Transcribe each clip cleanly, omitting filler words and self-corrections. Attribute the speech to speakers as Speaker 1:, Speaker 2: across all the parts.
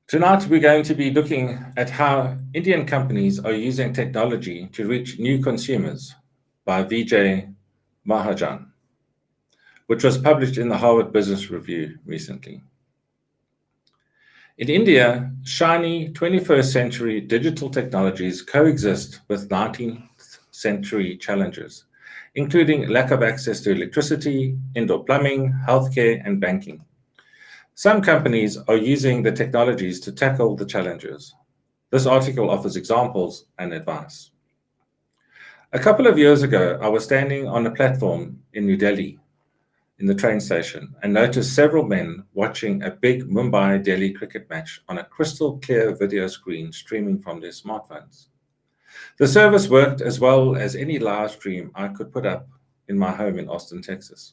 Speaker 1: Tonight, we're going to be looking at how Indian companies are using technology to reach new consumers by Vijay Mahajan, which was published in the Harvard Business Review recently. In India, shiny 21st century digital technologies coexist with 19th century challenges, including lack of access to electricity, indoor plumbing, healthcare, and banking. Some companies are using the technologies to tackle the challenges. This article offers examples and advice. A couple of years ago, I was standing on a platform in New Delhi in the train station and noticed several men watching a big Mumbai-Delhi cricket match on a crystal clear video screen streaming from their smartphones. The service worked as well as any live stream I could put up in my home in Austin, Texas.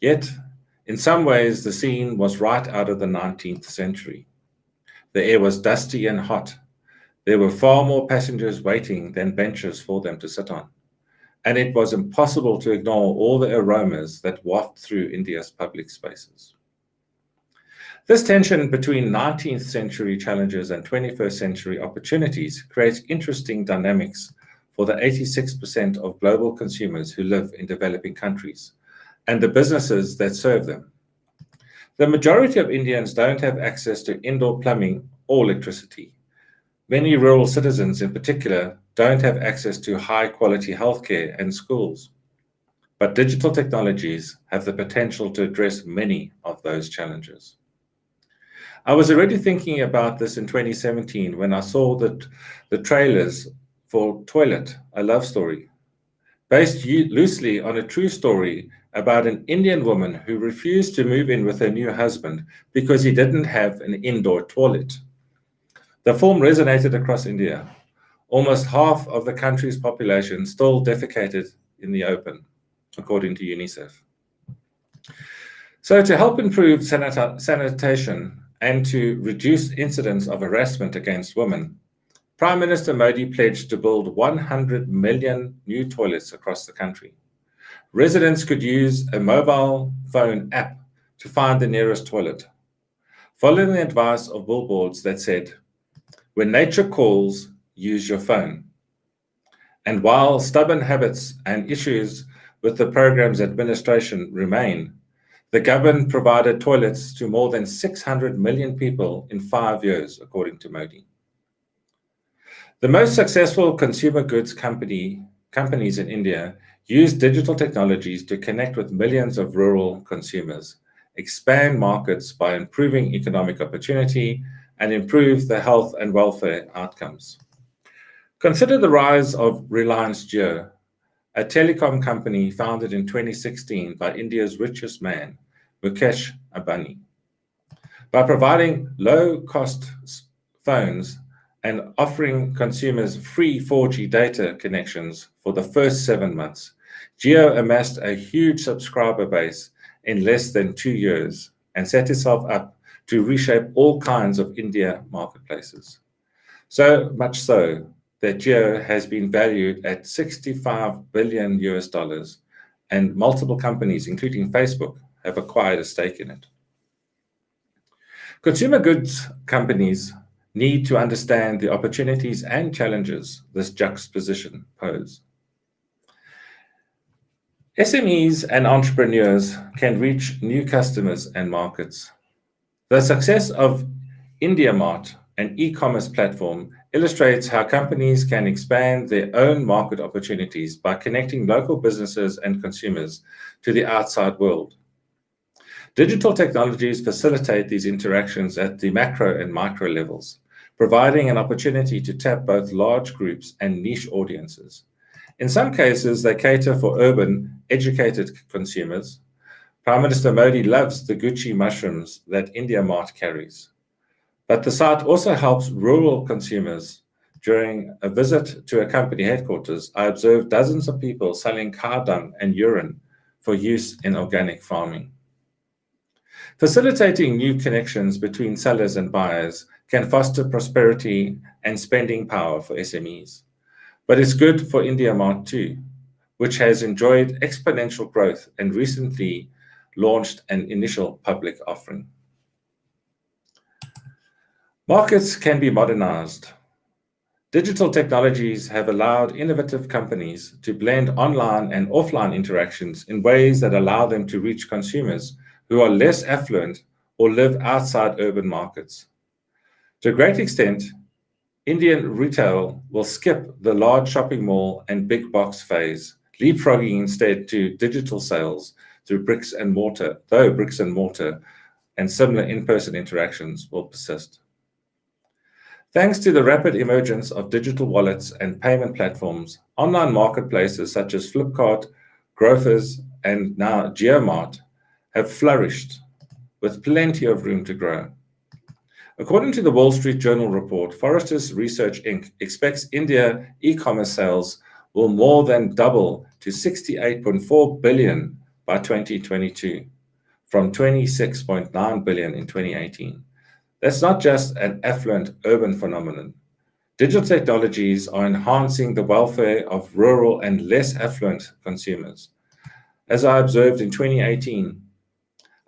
Speaker 1: Yet, in some ways, the scene was right out of the 19th century. The air was dusty and hot. There were far more passengers waiting than benches for them to sit on. And it was impossible to ignore all the aromas that waft through India's public spaces. This tension between 19th century challenges and 21st century opportunities creates interesting dynamics for the 86% of global consumers who live in developing countries and the businesses that serve them. The majority of Indians don't have access to indoor plumbing or electricity. Many rural citizens in particular don't have access to high-quality healthcare and schools. But digital technologies have the potential to address many of those challenges. I was already thinking about this in 2017 when I saw the trailers for Toilet, a Love Story, based loosely on a true story about an Indian woman who refused to move in with her new husband because he didn't have an indoor toilet. The film resonated across India. Almost half of the country's population still defecated in the open, according to UNICEF. So to help improve sanitation and to reduce incidents of harassment against women, Prime Minister Modi pledged to build 100 million new toilets across the country. Residents could use a mobile phone app to find the nearest toilet, following the advice of billboards that said, "When nature calls, use your phone." And while stubborn habits and issues with the program's administration remain, the government provided toilets to more than 600 million people in 5 years, according to Modi. The most successful consumer goods companies in India use digital technologies to connect with millions of rural consumers, expand markets by improving economic opportunity, and improve the health and welfare outcomes. Consider the rise of Reliance Jio, a telecom company founded in 2016 by India's richest man, Mukesh Ambani. By providing low-cost phones and offering consumers free 4G data connections for the first 7 months, Jio amassed a huge subscriber base in less than 2 years and set itself up to reshape all kinds of India marketplaces. So much so that Jio has been valued at $65 billion and multiple companies, including Facebook, have acquired a stake in it. Consumer goods companies need to understand the opportunities and challenges this juxtaposition pose. SMEs and entrepreneurs can reach new customers and markets. The success of IndiaMart, an e-commerce platform, illustrates how companies can expand their own market opportunities by connecting local businesses and consumers to the outside world. Digital technologies facilitate these interactions at the macro and micro levels, providing an opportunity to tap both large groups and niche audiences. In some cases, they cater for urban, educated consumers. Prime Minister Modi loves the Gucci mushrooms that IndiaMart carries. But the site also helps rural consumers. During a visit to a company headquarters, I observed dozens of people selling cow dung and urine for use in organic farming. Facilitating new connections between sellers and buyers can foster prosperity and spending power for SMEs. But it's good for IndiaMart too, which has enjoyed exponential growth and recently launched an initial public offering. Markets can be modernized. Digital technologies have allowed innovative companies to blend online and offline interactions in ways that allow them to reach consumers who are less affluent or live outside urban markets. To a great extent, Indian retail will skip the large shopping mall and big box phase, leapfrogging instead to digital sales through bricks and mortar, though bricks and mortar and similar in-person interactions will persist. Thanks to the rapid emergence of digital wallets and payment platforms, online marketplaces such as Flipkart, Grofers, and now Geomart have flourished with plenty of room to grow. According to the Wall Street Journal report, Forrester's Research Inc. expects India e-commerce sales will more than double to 68.4 billion by 2022, from 26.9 billion in 2018. That's not just an affluent urban phenomenon. Digital technologies are enhancing the welfare of rural and less affluent consumers. As I observed in 2018,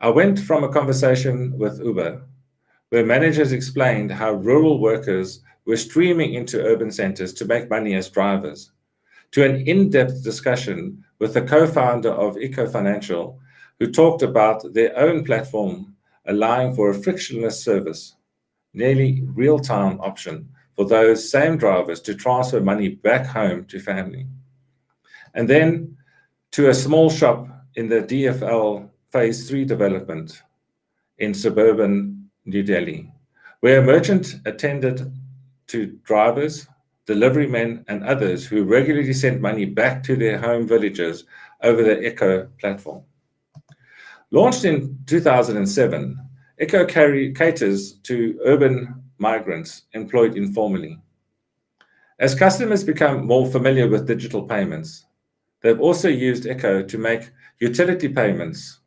Speaker 1: I went from a conversation with Uber, where managers explained how rural workers were streaming into urban centers to make money as drivers, to an in-depth discussion with the co-founder of Eco Financial, who talked about their own platform allowing for a frictionless service, nearly real-time option for those same drivers to transfer money back home to family. And then to a small shop in the DFL Phase 3 development in suburban New Delhi, where a merchant attended to drivers, delivery men, and others who regularly sent money back to their home villages over the Echo platform. Launched in 2007, Echo caters to urban migrants employed informally. As customers become more familiar with digital payments, they've also used Echo to make utility payments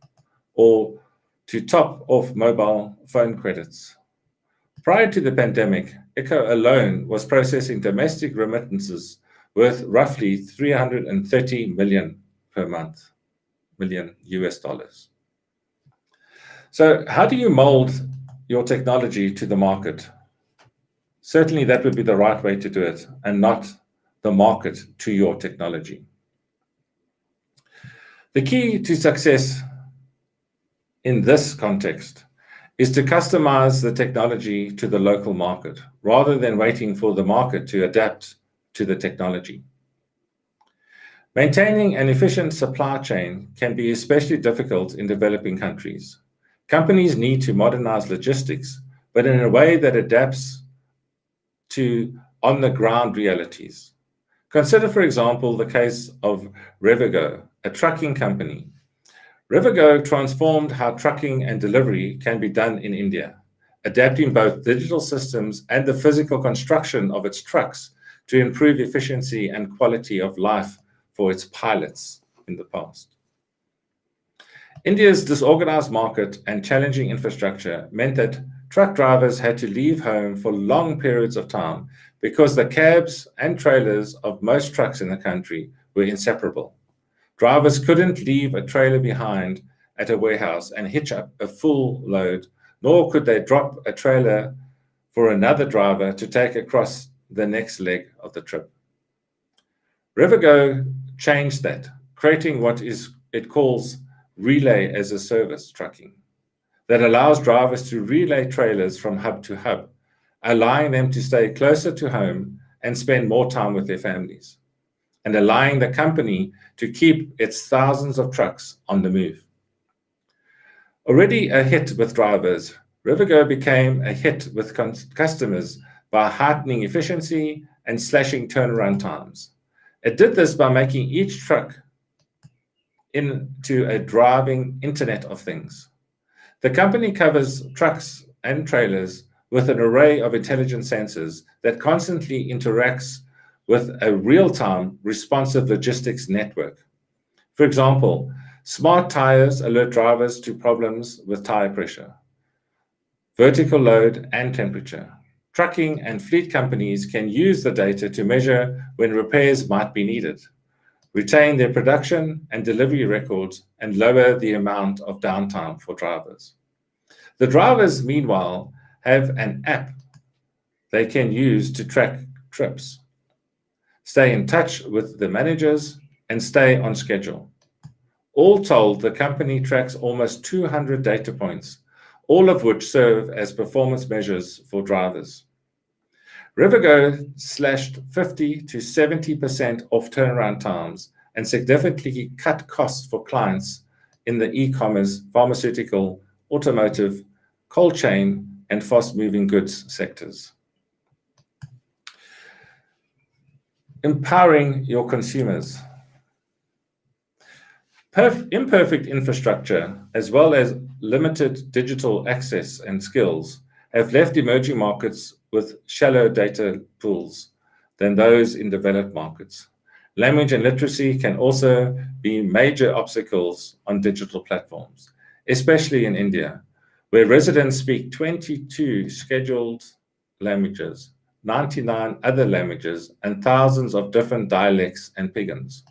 Speaker 1: or to top off mobile phone credits. Prior to the pandemic, Echo alone was processing domestic remittances worth roughly 330 million per month, million US dollars. So how do you mold your technology to the market? Certainly that would be the right way to do it, and not the market to your technology. The key to success in this context is to customize the technology to the local market, rather than waiting for the market to adapt to the technology. Maintaining an efficient supply chain can be especially difficult in developing countries. Companies need to modernize logistics, but in a way that adapts to on-the-ground realities. Consider, for example, the case of Revigo, a trucking company. Revigo transformed how trucking and delivery can be done in India, adapting both digital systems and the physical construction of its trucks to improve efficiency and quality of life for its pilots in the past. India's disorganized market and challenging infrastructure meant that truck drivers had to leave home for long periods of time because the cabs and trailers of most trucks in the country were inseparable. Drivers couldn't leave a trailer behind at a warehouse and hitch up a full load, nor could they drop a trailer for another driver to take across the next leg of the trip. Revigo changed that, creating what it calls relay as a service trucking that allows drivers to relay trailers from hub to hub, allowing them to stay closer to home and spend more time with their families, and allowing the company to keep its thousands of trucks on the move. Already a hit with drivers, Revigo became a hit with customers by heightening efficiency and slashing turnaround times. It did this by making each truck into a driving Internet of Things. The company covers trucks and trailers with an array of intelligent sensors that constantly interacts with a real-time responsive logistics network. For example, smart tires alert drivers to problems with tire pressure, vertical load, and temperature. Trucking and fleet companies can use the data to measure when repairs might be needed, retain their production and delivery records, and lower the amount of downtime for drivers. The drivers, meanwhile, have an app they can use to track trips, stay in touch with the managers, and stay on schedule. All told, the company tracks almost 200 data points, all of which serve as performance measures for drivers. Rivergo slashed 50 to 70% off turnaround times and significantly cut costs for clients in the e-commerce, pharmaceutical, automotive, cold chain, and fast-moving goods sectors. Empowering your consumers. Imperfect infrastructure, as well as limited digital access and skills, have left emerging markets with shallow data pools than those in developed markets. Language and literacy can also be major obstacles on digital platforms, especially in India, where residents speak 22 scheduled languages, 99 other languages, and thousands of different dialects and pidgins.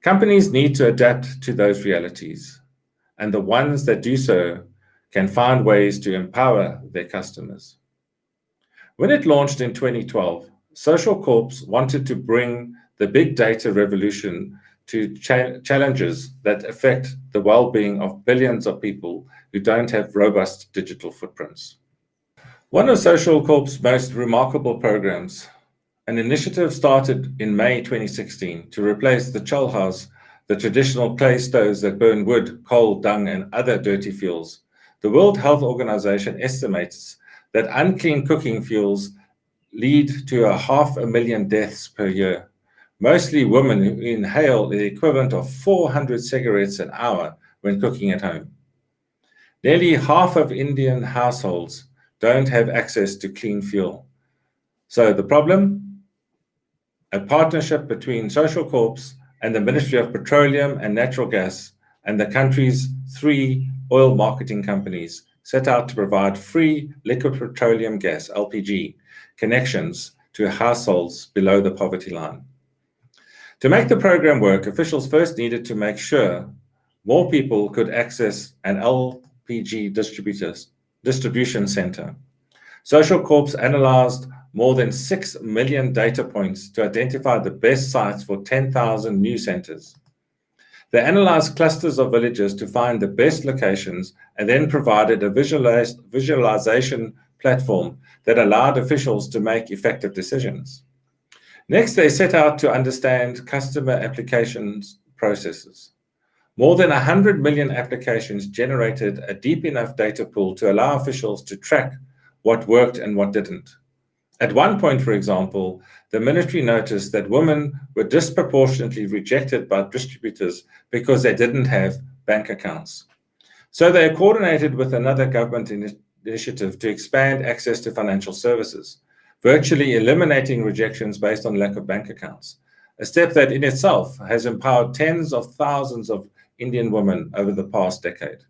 Speaker 1: Companies need to adapt to those realities, and the ones that do so can find ways to empower their customers. When it launched in 2012, Social Corps wanted to bring the big data revolution to challenges that affect the well-being of billions of people who don't have robust digital footprints. One of Social Corp's most remarkable programs, an initiative started in May 2016 to replace the cholhouse, the traditional clay stoves that burn wood, coal, dung, and other dirty fuels. The World Health Organization estimates that unclean cooking fuels lead to 500,000 deaths per year, mostly women who inhale the equivalent of 400 cigarettes an hour when cooking at home. Nearly half of Indian households don't have access to clean fuel. So the problem? A partnership between Social Corps and the Ministry of Petroleum and Natural Gas and the country's 3 oil marketing companies set out to provide free liquid petroleum gas, LPG, connections to households below the poverty line. To make the program work, officials first needed to make sure more people could access an LPG distribution center. Social Corps analyzed more than 6 million data points to identify the best sites for 10,000 new centers. They analyzed clusters of villages to find the best locations and then provided a visualization platform that allowed officials to make effective decisions. Next, they set out to understand customer applications processes. More than 100 million applications generated a deep enough data pool to allow officials to track what worked and what didn't. At one point, for example, the ministry noticed that women were disproportionately rejected by distributors because they didn't have bank accounts. So they coordinated with another government initiative to expand access to financial services, virtually eliminating rejections based on lack of bank accounts, a step that in itself has empowered tens of thousands of Indian women over the past decade.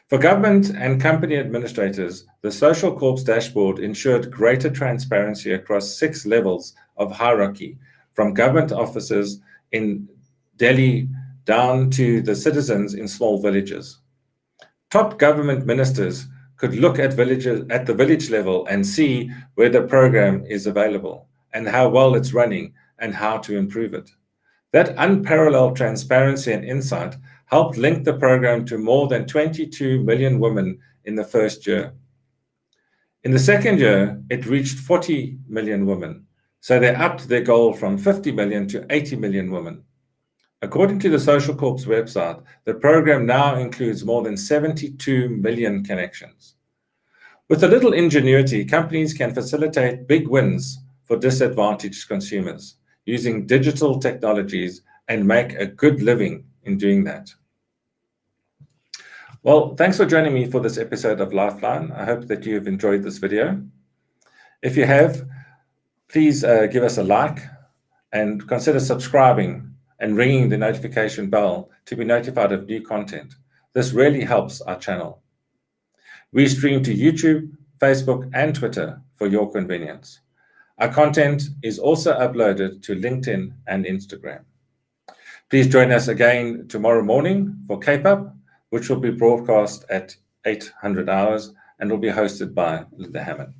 Speaker 1: For government and company administrators, the Social Corps dashboard ensured greater transparency across 6 levels of hierarchy, from government officers in Delhi down to the citizens in small villages. Top government ministers could look at the village level and see where the program is available and how well it's running and how to improve it. That unparalleled transparency and insight helped link the program to more than 22 million women in the first year. In the second year, it reached 40 million women, so they upped their goal from 50 million to 80 million women. According to the Social Corps website, the program now includes more than 72 million connections. With a little ingenuity, companies can facilitate big wins for disadvantaged consumers using digital technologies and make a good living in doing that. Well, thanks for joining me for this episode of Lifeline. I hope that you've enjoyed this video. If you have, please give us a like and consider subscribing and ringing the notification bell to be notified of new content. This really helps our channel. We stream to YouTube, Facebook, and Twitter for your convenience. Our content is also uploaded to LinkedIn and Instagram. Please join us again tomorrow morning for Cape Up, which will be broadcast at 800 hours and will be hosted by Linda Hammond.